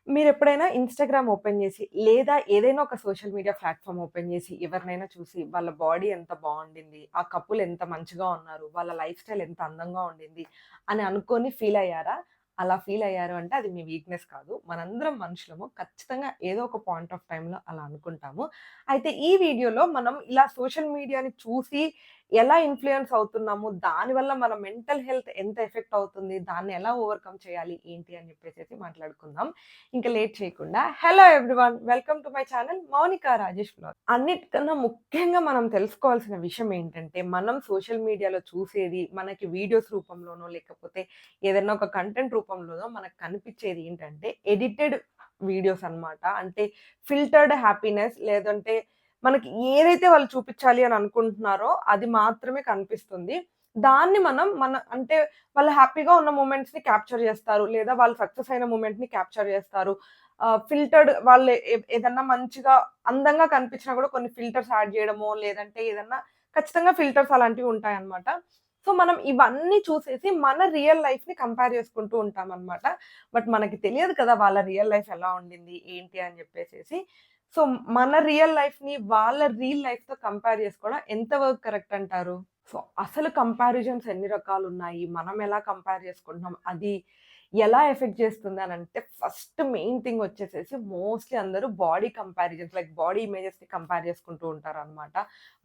మీరెప్పుడైనా Instagram open జేసి, లేదా ఏదైనా ఒక సోషల్ మీడియా ప్లాట్‌ఫార్మ్ ఓపెన్ జేసి, ఎవరినైనా చూసి వాళ్ళ బాడీ ఎంత బావుండింది, ఆ కపుల్ ఎంత మంచిగా ఉన్నారు, వాళ్ళ లైఫ్ స్టైల్ ఎంత అందంగా ఉండింది అని అనుకోని ఫీల్ అయ్యారా? అలా ఫీల్ అయ్యారు అంటే అది మీ వీక్‌నెస్ కాదు. మనందరం మనుషులము. ఖచ్చితంగా ఏదో ఒక పాయింట్ ఆఫ్ టైమ్‌లో అలా అనుకుంటాము. అయితే ఈ వీడియోలో మనం ఇలా సోషల్ మీడియాని చూసి ఎలా ఇన్‌ఫ్లూయెన్స్ అవుతున్నాము, దానివల్ల మన మెంటల్ హెల్త్ ఎంత ఎఫెక్ట్ అవుతుంది, దాన్ని ఎలా ఓవర్‌కమ్ చేయాలి, ఏంటి అని జెప్పేసేసి మాట్లాడుకుందాం. ఇంక లేట్ చేయకుండా hello everyone! Welcome to my channel Mounika Rajesh vlog. అన్నిటికన్నా ముఖ్యంగా మనం తెలుసుకోవాల్సిన విషయం ఏంటంటే, మనం సోషల్ మీడియాలో చూసేది మనకి వీడియోస్ రూపంలోనో, లేకపోతే ఏదైనా ఒక కంటెంట్ రూపంలోనో మనకు కనిపిచ్చేది ఏంటంటే, ఎడిటెడ్ వీడియోస్ అన్నమాట. అంటే ఫిల్టర్డ్ హ్యాపీనెస్ లేదంటే మనకి ఏదైతే వాళ్ళు చూపిచ్చాలి అని అనుకుంటున్నారో అది మాత్రమే కనిపిస్తుంది. దాన్ని మనం అంటే వాళ్ళు హ్యాపీగా ఉన్న మూమెంట్స్‌ని క్యాప్చర్ జేస్తారు. లేదా వాళ్ళు సక్సెస్ అయిన మూమెంట్‌ని క్యాప్చర్ జేస్తారు. ఫిల్టర్డ్ వాళ్ళు ఏదన్నా మంచిగా అందంగా కనిపించినా గూడా కొన్ని ఫిల్టర్స్ యాడ్ జేయడమో, లేదంటే ఏదన్నా ఖచ్చితంగా ఫిల్టర్స్ అలాంటివి ఉంటాయన్నమాట. సో, మనం ఇవన్నీ చూసేసి మన రియల్ లైఫ్‌ని కంపేర్ జేసుకుంటూ ఉంటామన్నమాట. బట్ మనకి తెలియదు కదా! వాళ్ళ రియల్ లైఫ్ ఎలా ఉండింది, ఏంటి అని జెప్పేసేసి. సో, మన రియల్ లైఫ్‌ని వాళ్ళ రియల్ లైఫ్‌తో కంపేర్ జేసుకోవడం ఎంత వరకు కరెక్ట్ అంటారు? సో, అసలు కంపారిజన్స్ ఎన్ని రకాలున్నాయి? మనం ఎలా కంపేర్ చేసుకుంటున్నాం? అది ఎలా ఎఫెక్ట్ చేస్తుందనంటే ఫస్ట్ మెయిన్ థింగ్ వచ్చేసేసి మోస్ట్‌లీ అందరూ బాడీ కంపారిజన్స్ లైక్ బాడీ ఇమేజెస్‌ని కంపేర్ చేసుకుంటూ ఉంటారనమాట.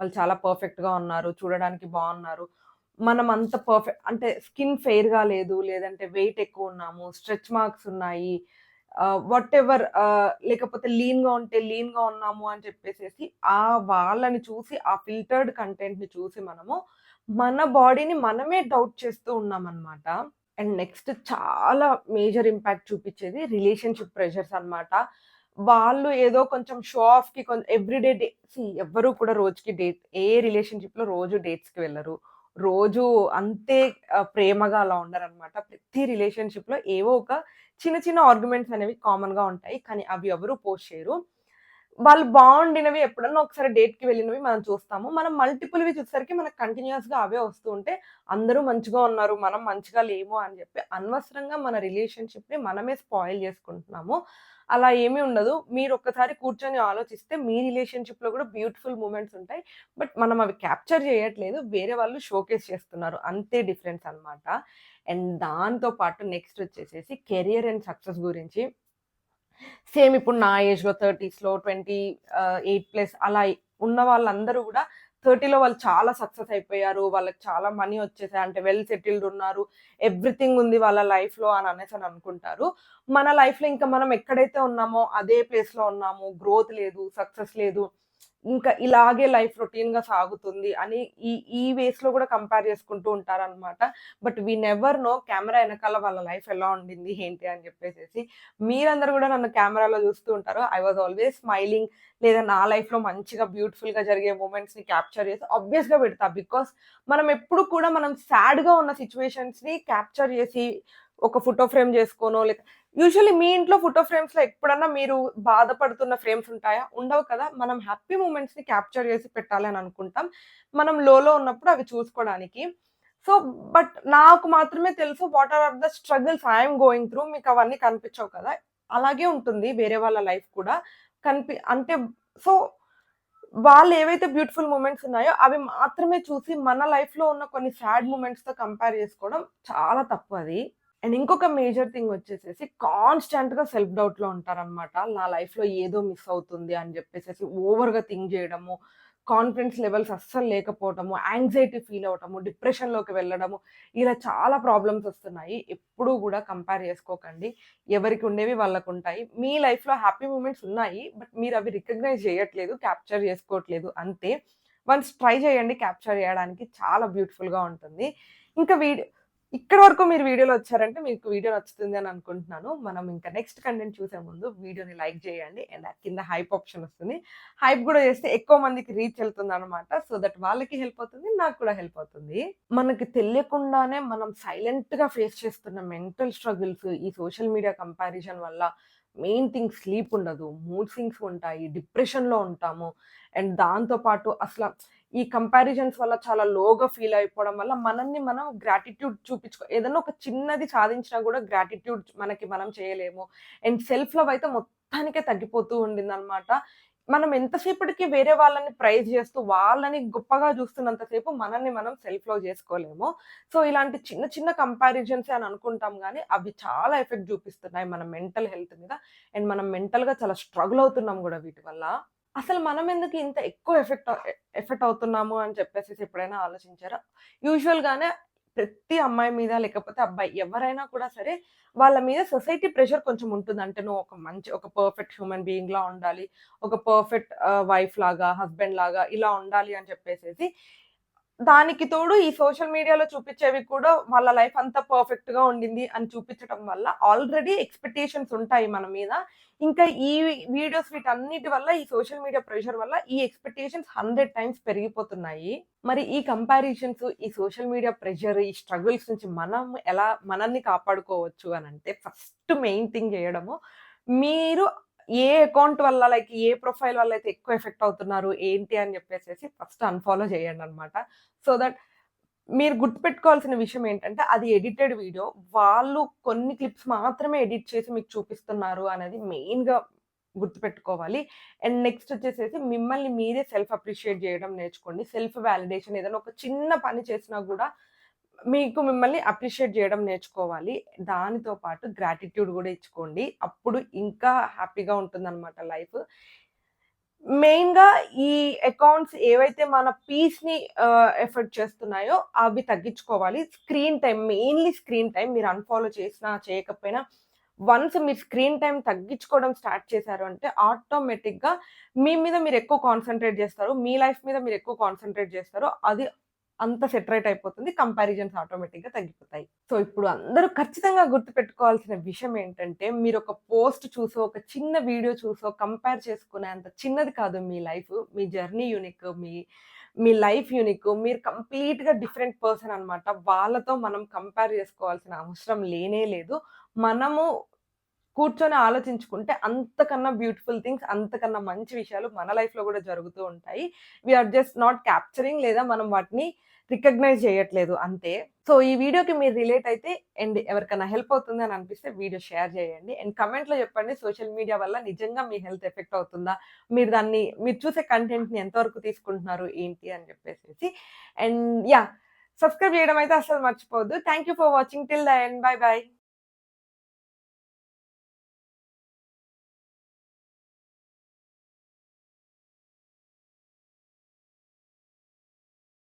వాళ్ళు చాలా పర్ఫెక్ట్‌గా ఉన్నారు, చూడడానికి బావున్నారు. మనం అంత అంటే స్కిన్ ఫెయిర్‌గా లేదు, లేదంటే వెయిట్ ఎక్కువున్నాము, స్ట్రెచ్ మార్క్స్ ఉన్నాయి. వాటెవర్ లేకపోతే లీన్‌గా ఉంటే లీన్‌గా ఉన్నాము అని చెప్పేసేసి వాళ్ళని చూసి ఆ ఫిల్టర్డ్ కంటెంట్‌ని చూసి మనము మన బాడీని మనమే డౌట్ చేస్తూ ఉన్నామనమాట. అండ్ నెక్స్ట్ చాలా మేజర్ ఇంపాక్ట్ చూపిచ్చేది రిలేషన్‌షిప్ ప్రెషర్స్ అన్నమాట. వాళ్ళు ఏదో కొంచెం షో ఆఫ్‌కి ఎవ్రీడే ఎవ్వరు కూడా రోజుకి ఏ రిలేషన్‌షిప్‌లో రోజు డేట్స్‌కి వెళ్లరు. రోజు అంతే ప్రేమగా అలా ఉండరనమాట. ప్రతి రిలేషన్‌షిప్‌లో ఏవో ఒక చిన్న చిన్న ఆర్గ్యుమెంట్స్ అనేవి కామన్‌గా ఉంటాయి. కానీ అవి ఎవరు పోస్ట్ చేయరు. వాళ్ళు బావుండినవి ఎప్పుడన్నా ఒకసారి డేట్‌కి వెళ్ళినవి మనం చూస్తాము. మనం మల్టిపుల్‌వి చూసేసరికి మనకు కంటిన్యూయస్‌గా అవే వస్తూ ఉంటే, అందరూ మంచిగా ఉన్నారు, మనం మంచిగా లేము అని జెప్పి అనవసరంగా మన రిలేషన్‌షిప్‌ని మనమే స్పాయిల్ జేసుకుంటున్నాము. అలా ఏమీ ఉండదు. మీరొక్కసారి కూర్చొని ఆలోచిస్తే మీ రిలేషన్‌షిప్‌లో గూడా బ్యూటిఫుల్ మూమెంట్స్ ఉంటాయి. బట్ మనం అవి క్యాప్చర్ జేయట్లేదు. వేరే వాళ్ళు షోకేస్ చేస్తున్నారు. అంతే డిఫరెన్స్ అన్నమాట. అండ్ దాంతో పాటు నెక్స్ట్ వచ్చేసేసి కెరియర్ అండ్ సక్సెస్ గురించి సేమ్ ఇప్పుడు నా ఏజ్‌లో 30స్‌లో 28 ప్లస్ అలా ఉన్న వాళ్ళందరూ గూడా 30లో వాళ్ళు చాలా సక్సెస్ అయిపోయారు. వాళ్ళకి చాలా మనీ వచ్చేసాయి. అంటే వెల్ సెటిల్డ్ ఉన్నారు. ఎవ్రీథింగ్ ఉంది వాళ్ళ లైఫ్‌లో అని అనేసని అనుకుంటారు. మన లైఫ్‌లో ఇంకా మనం ఎక్కడైతే ఉన్నామో అదే ప్లేస్‌లో ఉన్నాము. గ్రోత్ లేదు, సక్సెస్ లేదు. ఇంకా ఇలాగే లైఫ్ రొటీన్‌గా సాగుతుంది అని ఈ వేస్‌లో గూడా కంపేర్ చేసుకుంటూ ఉంటారనమాట. But we never know camera ఎనకాల వాళ్ళ లైఫ్ ఎలా ఉండింది, ఏంటి అని జెప్పేసేసి. మీరందరూ గూడా నన్ను కెమెరాలో జూస్తూ ఉంటారు. ఐ వాస్ ఆల్‌వేస్ స్మైలింగ్ లేదా నా లైఫ్‌లో మంచిగా బ్యూటిఫుల్‌గా జరిగే మూమెంట్స్‌ని క్యాప్చర్ చేసి ఆబ్వియస్‌గా పెడతా. బికాజ్ మనం ఎప్పుడు కూడా మనం సాడ్‌గా ఉన్న సిట్యుయేషన్స్‌ని క్యాప్చర్ చేసి ఒక ఫోటో ఫ్రేమ్ జేసుకోనో యూజువల్లీ మీ ఇంట్లో ఫోటో ఫ్రేమ్స్‌లో ఎప్పుడన్నా మీరు బాధపడుతున్న ఫ్రేమ్స్ ఉంటాయా? ఉండవు కదా! మనం హ్యాపీ మూమెంట్స్‌ని క్యాప్చర్ చేసి పెట్టాలి అని అనుకుంటాం. మనం లోలో ఉన్నప్పుడు అవి చూసుకోవడానికి. సో, బట్ నాకు మాత్రమే తెలుసు what are the struggles I am going through. మీకవన్నీ కనిపించవు కదా! అలాగే ఉంటుంది వేరే వాళ్ళ లైఫ్ కూడా. అంటే సో, వాళ్ళేవైతే బ్యూటిఫుల్ మూమెంట్స్ ఉన్నాయో అవి మాత్రమే చూసి మన లైఫ్‌లో ఉన్న కొన్ని సాడ్ మూమెంట్స్‌తో కంపేర్ చేసుకోవడం చాలా తప్పు అది. అండ్ ఇంకొక మేజర్ థింగ్ వచ్చేసేసి కాన్‌స్టాంట్‌గా సెల్ఫ్ డౌట్‌లో ఉంటారనమాట. నా లైఫ్‌లో ఏదో మిస్ అవుతుంది అని జెప్పేసేసి ఓవర్‌గా థింక్ జేయడము, కాన్ఫిడెన్స్ లెవెల్స్ అస్సలు లేకపోవటము, యాంగ్జైటీ ఫీల్ అవ్వటము, డిప్రెషన్‌లోకి వెళ్ళడము, ఇలా చాలా ప్రాబ్లమ్స్ వస్తున్నాయి. ఎప్పుడూ గూడా కంపేర్ చేసుకోకండి. ఎవరికి ఉండేవి వాళ్ళకుంటాయి. మీ లైఫ్‌లో హ్యాపీ మూమెంట్స్ ఉన్నాయి. బట్ మీరవి రికగ్నైజ్ జేయట్లేదు, క్యాప్చర్ జేసుకోవట్లేదు అంతే. వన్స్ ట్రై చేయండి క్యాప్చర్ జేయడానికి చాలా బ్యూటిఫుల్‌గా ఉంటుంది. ఇంకా ఇక్కడి వరకు మీరు వీడియోలో వచ్చారంటే మీకు వీడియో నచ్చుతుంది అని అనుకుంటున్నాను. మనం ఇంకా నెక్స్ట్ కంటెంట్ చూసే ముందు వీడియోని లైక్ చేయండి. అండ్ కింద హైప్ ఆప్షన్ వస్తుంది. హైప్ గూడా చేస్తే ఎక్కువ మందికి రీచ్ వెళ్తుందనమాట. సో దట్ వాళ్ళకి హెల్ప్ అవుతుంది. నాకు కూడా హెల్ప్ అవుతుంది. మనకి తెలియకుండానే మనం సైలెంట్‌గా ఫేస్ చేస్తున్న మెంటల్ స్ట్రగుల్స్ ఈ సోషల్ మీడియా కంపారిజన్ వల్ల మెయిన్ థింగ్ స్లీప్ ఉండదు. మూడ్ స్వింగ్స్ ఉంటాయి. డిప్రెషన్‌లో ఉంటాము. అండ్ దాంతో పాటు ఈ కంపారిజన్స్ వల్ల చాలా లోగా ఫీల్ అయిపోవడం వల్ల మనల్ని మనం గ్రాటిట్యూడ్ ఏదన్నా ఒక చిన్నది సాధించినా కూడా గ్రాటిట్యూడ్ మనకి మనం చేయలేము. అండ్ సెల్ఫ్ లవ్ అయితే మొత్తానికే తగ్గిపోతూ ఉండిందనమాట. మనం ఎంతసేపటికి వేరే వాళ్ళని ప్రైజ్ చేస్తూ, వాళ్ళని గొప్పగా చూస్తున్నంత సేపు మనల్ని మనం సెల్ఫ్ లవ్ చేసుకోలేము. సో, ఇలాంటి చిన్న చిన్న కంపారిజన్సే అని అనుకుంటాం గానీ, అవి చాలా ఎఫెక్ట్ చూపిస్తున్నాయి మన మెంటల్ హెల్త్ మీద. అండ్ మనం మెంటల్‌గా చాలా స్ట్రగుల్ అవుతున్నాం గూడా వీటి వల్ల. అసలు మనమెందుకు ఇంత ఎక్కువ ఎఫెక్ట్ అవుతున్నాము అని చెప్పేసేసి ఎప్పుడైనా ఆలోచించారా? యూజువల్‌గానే ప్రతి అమ్మాయి మీద లేకపోతే అబ్బాయి ఎవరైనా కూడా సరే, వాళ్ళ మీద సొసైటీ ప్రెషర్ కొంచెం ఉంటుంది. అంటే నువ్వు ఒక పర్ఫెక్ట్ హ్యూమన్ బీయింగ్‌లా ఉండాలి. ఒక పర్ఫెక్ట్ వైఫ్ లాగా, హస్బెండ్ లాగా ఇలా ఉండాలి అని చెప్పేసేసి దానికి తోడు ఈ సోషల్ మీడియాలో చూపిచ్చేవి కూడా వాళ్ళ లైఫ్ అంతా పర్ఫెక్ట్‌గా ఉండింది అని చూపిచ్చటం వల్ల ఆల్రెడీ ఎక్స్‌పెక్టేషన్స్ ఉంటాయి మన మీద. ఇంకా ఈ వీడియోస్ వీటన్నిటి వల్ల ఈ సోషల్ మీడియా ప్రెషర్ వల్ల ఈ ఎక్స్‌పెక్టేషన్స్ 100 టైమ్స్ పెరిగిపోతున్నాయి. మరి ఈ కంపారిజన్స్, ఈ సోషల్ మీడియా ప్రెషర్, ఈ స్ట్రగుల్స్ నుంచి మనం ఎలా మనల్ని కాపాడుకోవచ్చు అనంటే ఫస్ట్ మెయిన్ థింగ్ జేయడము మీరు ఏ అకౌంట్ వల్ల ఏ ప్రొఫైల్ వల్ల అయితే ఎక్కువ ఎఫెక్ట్ అవుతున్నారు, ఏంటి అని జెప్పేసేసి ఫస్ట్ అన్‌ఫాలో చేయండనమాట. సో దట్ మీరు గుర్తుపెట్టుకోవాల్సిన విషయం ఏంటంటే, అది ఎడిటెడ్ వీడియో. వాళ్ళు కొన్ని క్లిప్స్ మాత్రమే ఎడిట్ చేసి మీకు చూపిస్తున్నారు అనేది మెయిన్‌గా గుర్తుపెట్టుకోవాలి. అండ్ నెక్స్ట్ వచ్చేసేసి మిమ్మల్ని మీరే సెల్ఫ్ అప్రిషియేట్ జేయడం నేర్చుకోండి. సెల్ఫ్ వాలిడేషన్ ఏదైనా ఒక చిన్న పని చేసినా గూడా మీకు మిమ్మల్ని అప్రిషియేట్ జేయడం నేర్చుకోవాలి. దానితో పాటు గ్రాటిట్యూడ్ గూడా ఇచ్చుకోండి. అప్పుడు ఇంకా హ్యాపీగా ఉంటుందనమాట లైఫ్. మెయిన్‌గా ఈ అకౌంట్స్ ఏవైతే మన పీస్‌ని ఎఫెక్ట్ చేస్తున్నాయో అవి తగ్గించుకోవాలి. Screen time mainly screen time మీరు అన్‌ఫాలో చేసినా, చేయకపోయినా వన్స్ మీరు స్క్రీన్ టైమ్ తగ్గించుకోవడం స్టార్ట్ చేశారు అంటే ఆటోమేటిక్‌గా మీ మీద మీరు ఎక్కువ కాన్సంట్రేట్ చేస్తారు. మీ లైఫ్ మీద మీరు ఎక్కువ కాన్సంట్రేట్ చేస్తారు. అది అంతా సెటరేట్ అయిపోతుంది. కంపారిజన్స్ ఆటోమేటిక్‌గా తగ్గిపోతాయి. సో, ఇప్పుడు అందరూ ఖచ్చితంగా గుర్తుపెట్టుకోవాల్సిన విషయం ఏంటంటే, మీరొక పోస్ట్ చూసో, ఒక చిన్న వీడియో చూసో కంపేర్ చేసుకునేంత చిన్నది కాదు మీ లైఫ్. మీ జర్నీ యూనిక్. మీ లైఫ్ యూనిక్. మీరు కంప్లీట్‌గా డిఫరెంట్ పర్సన్ అన్నమాట. వాళ్ళతో మనం కంపేర్ చేసుకోవాల్సిన అవసరం లేనే లేదు. మనము కూర్చొని ఆలోచించుకుంటే అంతకన్నా బ్యూటిఫుల్ థింగ్స్, అంతకన్నా మంచి విషయాలు మన లైఫ్‌లో గూడా జరుగుతూ ఉంటాయి. We are just not capturing లేదా మనం వాటిని రికగ్నైజ్ చేయట్లేదు అంతే. సో, ఈ వీడియోకి మీరు రిలేట్ అయితే అండ్ ఎవరికైనా హెల్ప్ అవుతుంది అని అనిపిస్తే వీడియో షేర్ చేయండి. అండ్ కామెంట్‌లో చెప్పండి సోషల్ మీడియా వల్ల నిజంగా మీ హెల్త్ ఎఫెక్ట్ అవుతుందా? మీరు చూసే కంటెంట్‌ని ఎంతవరకు తీసుకుంటున్నారు ఏంటి అని చెప్పేసేసి. And yeah! సబ్స్క్రైబ్ చేయడం అయితే అస్సలు మర్చిపోవద్దు. Thank you for watching till the end. By by.